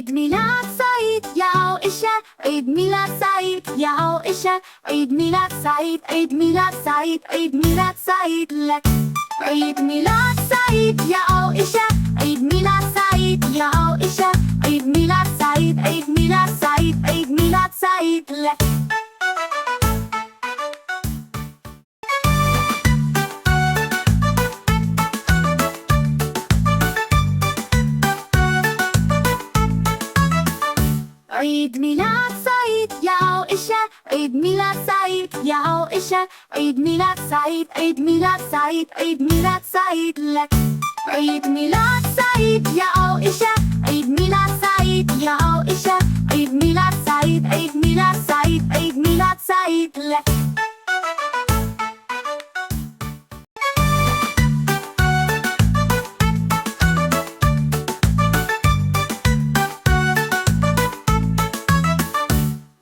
عيد ميلاد سعيد يا عائشة، عيد ميلاد سعيد يا عائشة، عيد ميلاد سعيد، عيد ميلاد سعيد، عيد ميلاد سعيد لك. عيد ميلاد سعيد يا عائشة، عيد ميلاد سعيد يا عائشة، عيد ميلاد سعيد، عيد ميلاد سعيد، عيد ميلاد سعيد لك. عيد ميلاد سعيد يا عائشة، عيد ميلاد سعيد يا عائشة، عيد ميلاد سعيد، عيد ميلاد سعيد، عيد ميلاد سعيد لك. عيد ميلاد سعيد يا عائشة، عيد ميلاد سعيد يا عائشة، عيد ميلاد سعيد، عيد ميلاد سعيد، عيد ميلاد سعيد لك.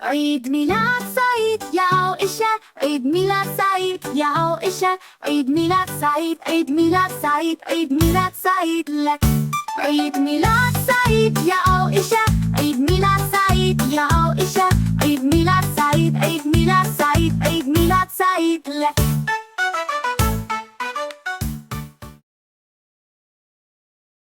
عيد ميلاد سعيد يا عائشة، عيد ميلاد سعيد يا عائشة، عيد ميلاد سعيد، عيد ميلاد سعيد، عيد ميلاد سعيد لك. عيد ميلاد سعيد يا عائشة، عيد ميلاد سعيد يا عائشة، عيد ميلاد سعيد، عيد ميلاد سعيد، عيد ميلاد سعيد لك.